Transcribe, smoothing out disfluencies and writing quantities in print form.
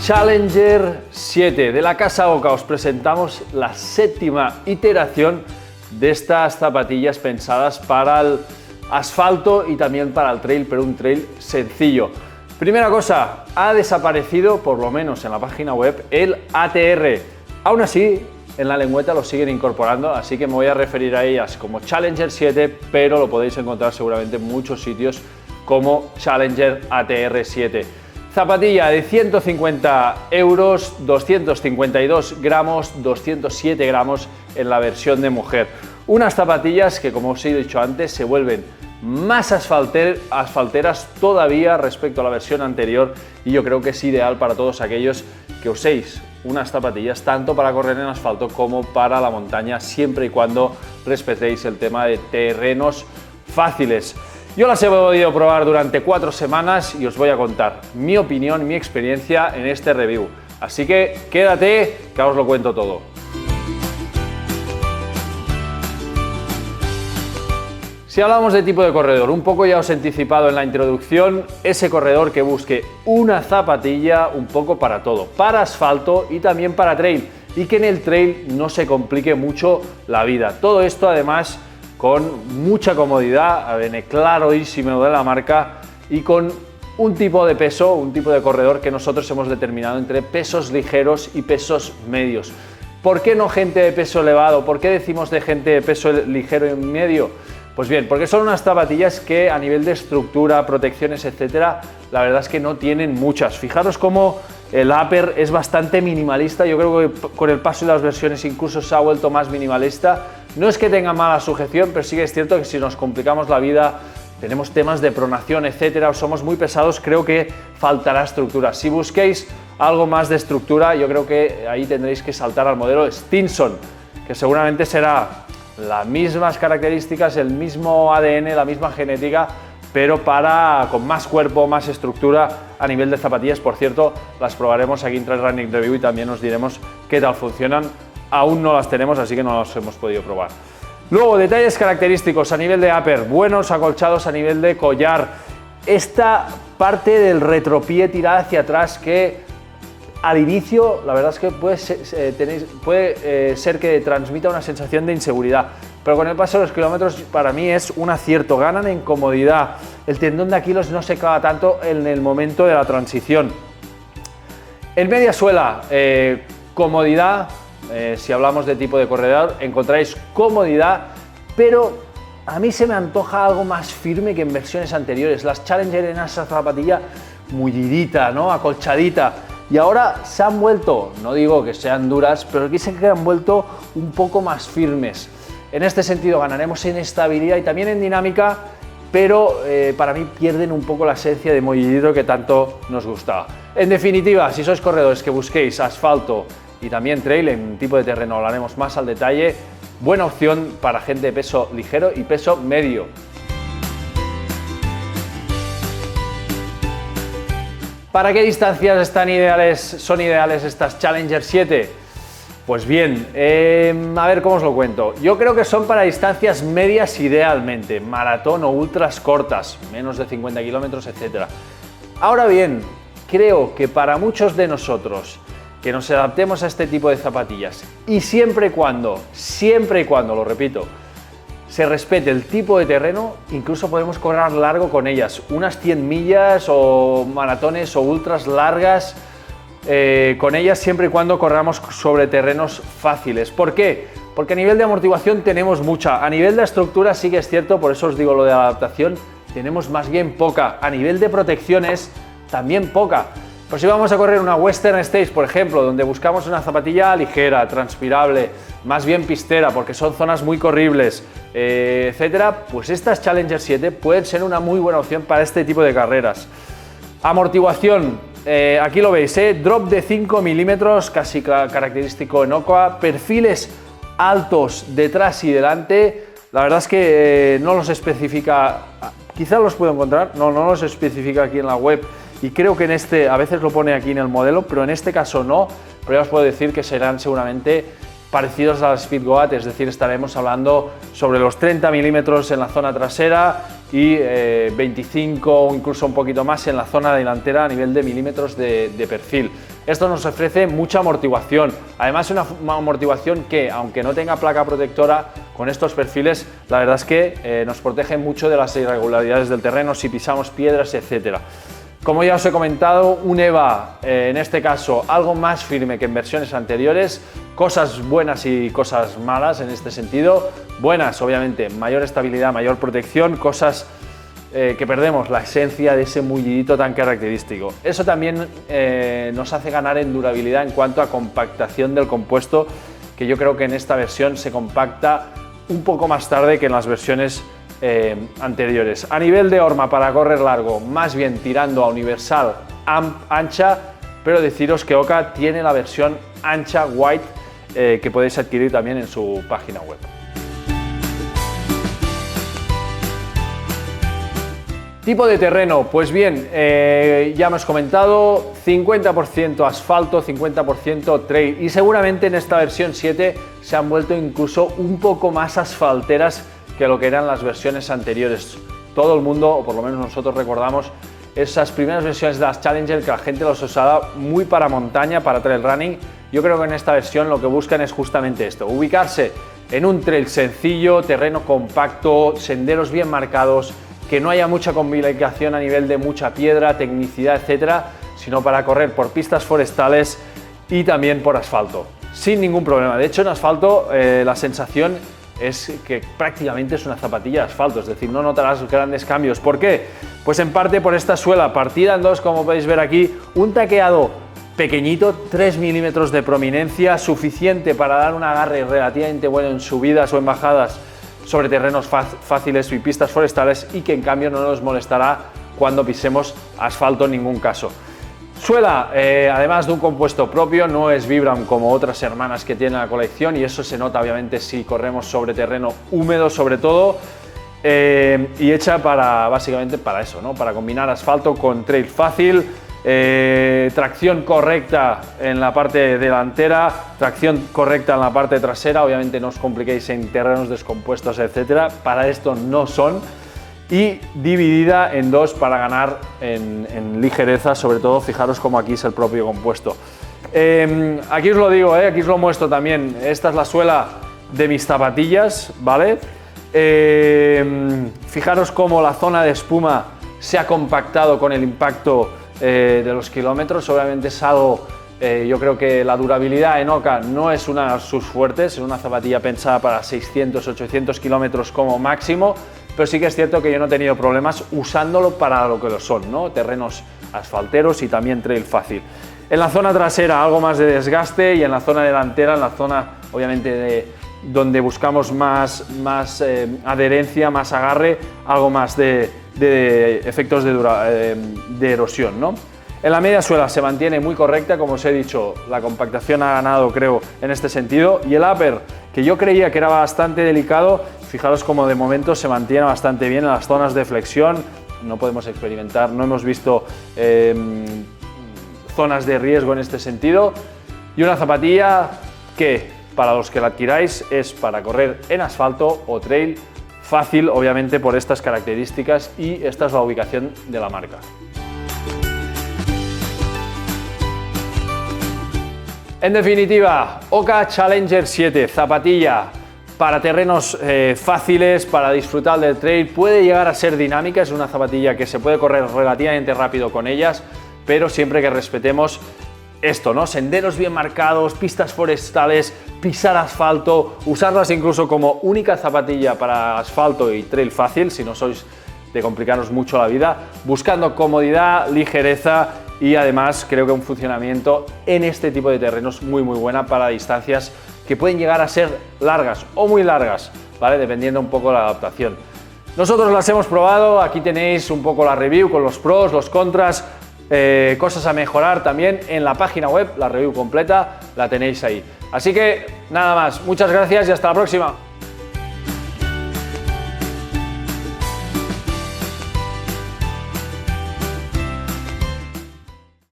Challenger 7 de la casa Oka os presentamos la séptima iteración de estas zapatillas pensadas para el asfalto y también para el trail, pero un trail sencillo. Primera cosa, ha desaparecido, por lo menos en la página web, el ATR. Aún así, en la lengüeta lo siguen incorporando, así que me voy a referir a ellas como Challenger 7, pero lo podéis encontrar seguramente en muchos sitios como Challenger ATR 7. Zapatilla de 150 euros, 252 gramos, 207 gramos en la versión de mujer. Unas zapatillas que, como os he dicho antes, se vuelven más asfalteras todavía respecto a la versión anterior, y yo creo que es ideal para todos aquellos que uséis unas zapatillas tanto para correr en asfalto como para la montaña, siempre y cuando respetéis el tema de terrenos fáciles. Yo las he podido probar durante 4 semanas y os voy a contar mi opinión, mi experiencia en este review. Así que quédate, que ahora os lo cuento todo. Si hablamos de tipo de corredor, un poco ya os he anticipado en la introducción, ese corredor que busque una zapatilla un poco para todo, para asfalto y también para trail, y que en el trail no se complique mucho la vida. Todo esto además con mucha comodidad, viene clarísimo de la marca, y con un tipo de peso, un tipo de corredor que nosotros hemos determinado entre pesos ligeros y pesos medios. ¿Por qué no gente de peso elevado? ¿Por qué decimos de gente de peso ligero y medio? Pues bien, porque son unas zapatillas que a nivel de estructura, protecciones, etcétera, la verdad es que no tienen muchas. Fijaros cómo el upper es bastante minimalista. Yo creo que con el paso de las versiones incluso se ha vuelto más minimalista. No es que tenga mala sujeción, pero sí que es cierto que si nos complicamos la vida, tenemos temas de pronación, etcétera, o somos muy pesados, creo que faltará estructura. Si busquéis algo más de estructura, yo creo que ahí tendréis que saltar al modelo Stinson, que seguramente será las mismas características, el mismo ADN, la misma genética, pero con más cuerpo, más estructura a nivel de zapatillas. Por cierto, las probaremos aquí en Trail Running Review y también os diremos qué tal funcionan. Aún no las tenemos, así que no las hemos podido probar. Luego, detalles característicos a nivel de upper, buenos acolchados a nivel de collar. Esta parte del retropié tirada hacia atrás que al inicio, la verdad es que puede ser que transmita una sensación de inseguridad, pero con el paso de los kilómetros para mí es un acierto, ganan en comodidad, el tendón de Aquiles no se clava tanto en el momento de la transición. En media suela, comodidad, si hablamos de tipo de corredor, encontráis comodidad, pero a mí se me antoja algo más firme que en versiones anteriores. Las Challenger en esa zapatilla mullidita, ¿no? Acolchadita. Y ahora se han vuelto, no digo que sean duras, pero aquí se han vuelto un poco más firmes. En este sentido ganaremos en estabilidad y también en dinámica, pero para mí pierden un poco la esencia de mollidito que tanto nos gustaba. En definitiva, si sois corredores que busquéis asfalto y también trail en tipo de terreno, hablaremos más al detalle, buena opción para gente de peso ligero y peso medio. ¿Para qué distancias son ideales estas Challenger 7? Pues bien, a ver cómo os lo cuento. Yo creo que son para distancias medias idealmente, maratón o ultras cortas, menos de 50 kilómetros, etc. Ahora bien, creo que para muchos de nosotros que nos adaptemos a este tipo de zapatillas y siempre y cuando, lo repito, se respete el tipo de terreno, incluso podemos correr largo con ellas, unas 100 millas o maratones o ultras largas con ellas siempre y cuando corramos sobre terrenos fáciles. ¿Por qué? Porque a nivel de amortiguación tenemos mucha, a nivel de estructura sí que es cierto, por eso os digo lo de adaptación, tenemos más bien poca, a nivel de protecciones también poca. Pues si vamos a correr una Western States, por ejemplo, donde buscamos una zapatilla ligera, transpirable, más bien pistera, porque son zonas muy corribles, etcétera, pues estas Challenger 7 pueden ser una muy buena opción para este tipo de carreras. Amortiguación, aquí lo veis, drop de 5 milímetros, casi característico en Oka, perfiles altos detrás y delante. La verdad es que no los especifica, quizás los puedo encontrar, no los especifica aquí en la web. Y creo que en este, a veces lo pone aquí en el modelo, pero en este caso no, pero ya os puedo decir que serán seguramente parecidos a las Speedgoat, es decir, estaremos hablando sobre los 30 milímetros en la zona trasera y 25 o incluso un poquito más en la zona delantera a nivel de milímetros de perfil. Esto nos ofrece mucha amortiguación, además una amortiguación que, aunque no tenga placa protectora, con estos perfiles la verdad es que nos protege mucho de las irregularidades del terreno si pisamos piedras, etcétera. Como ya os he comentado, un EVA, en este caso, algo más firme que en versiones anteriores, cosas buenas y cosas malas en este sentido. Buenas, obviamente, mayor estabilidad, mayor protección, cosas que perdemos la esencia de ese mullidito tan característico. Eso también nos hace ganar en durabilidad en cuanto a compactación del compuesto, que yo creo que en esta versión se compacta un poco más tarde que en las versiones anteriores. A nivel de horma para correr largo, más bien tirando a universal ancha, pero deciros que Oka tiene la versión ancha white que podéis adquirir también en su página web. Tipo de terreno, pues bien, ya hemos comentado, 50% asfalto, 50% trail, y seguramente en esta versión 7 se han vuelto incluso un poco más asfalteras que lo que eran las versiones anteriores. Todo el mundo, o por lo menos nosotros recordamos, esas primeras versiones de las Challenger que la gente los usaba muy para montaña, para trail running. Yo creo que en esta versión lo que buscan es justamente esto, ubicarse en un trail sencillo, terreno compacto, senderos bien marcados, que no haya mucha complicación a nivel de mucha piedra, tecnicidad, etcétera, sino para correr por pistas forestales y también por asfalto, sin ningún problema. De hecho, en asfalto la sensación es que prácticamente es una zapatilla de asfalto, es decir, no notarás grandes cambios. ¿Por qué? Pues en parte por esta suela partida en dos, como podéis ver aquí, un taqueado pequeñito, 3 milímetros de prominencia, suficiente para dar un agarre relativamente bueno en subidas o en bajadas sobre terrenos fáciles y pistas forestales, y que en cambio no nos molestará cuando pisemos asfalto en ningún caso. Suela, además de un compuesto propio, no es Vibram como otras hermanas que tiene la colección, y eso se nota obviamente si corremos sobre terreno húmedo sobre todo, y hecha básicamente para eso, ¿no? Para combinar asfalto con trail fácil, tracción correcta en la parte delantera, tracción correcta en la parte trasera. Obviamente no os compliquéis en terrenos descompuestos, etcétera, para esto no son, y dividida en dos para ganar en ligereza, sobre todo. Fijaros como aquí es el propio compuesto. Aquí os lo digo, aquí os lo muestro también. Esta es la suela de mis zapatillas, ¿vale? Fijaros cómo la zona de espuma se ha compactado con el impacto de los kilómetros. Obviamente es algo, yo creo que la durabilidad en Oka no es una de sus fuertes, es una zapatilla pensada para 600-800 kilómetros como máximo, pero sí que es cierto que yo no he tenido problemas usándolo para lo que lo son, ¿no? Terrenos asfalteros y también trail fácil. En la zona trasera algo más de desgaste, y en la zona delantera, en la zona obviamente donde buscamos más adherencia, más agarre, algo más de efectos de erosión, ¿no? En la media suela se mantiene muy correcta, como os he dicho, la compactación ha ganado, creo, en este sentido, y el upper, que yo creía que era bastante delicado, fijaros como de momento se mantiene bastante bien en las zonas de flexión. No podemos experimentar, no hemos visto zonas de riesgo en este sentido, y una zapatilla que, para los que la adquiráis, es para correr en asfalto o trail fácil, obviamente por estas características, y esta es la ubicación de la marca. En definitiva, Oka Challenger 7, zapatilla para terrenos fáciles, para disfrutar del trail. Puede llegar a ser dinámica, es una zapatilla que se puede correr relativamente rápido con ellas, pero siempre que respetemos esto, ¿no? Senderos bien marcados, pistas forestales, pisar asfalto, usarlas incluso como única zapatilla para asfalto y trail fácil, si no sois de complicaros mucho la vida, buscando comodidad, ligereza y además creo que un funcionamiento en este tipo de terrenos muy buena para distancias que pueden llegar a ser largas o muy largas, ¿vale? Dependiendo un poco de la adaptación. Nosotros las hemos probado, aquí tenéis un poco la review con los pros, los contras, cosas a mejorar también en la página web, la review completa la tenéis ahí. Así que nada más, muchas gracias y hasta la próxima.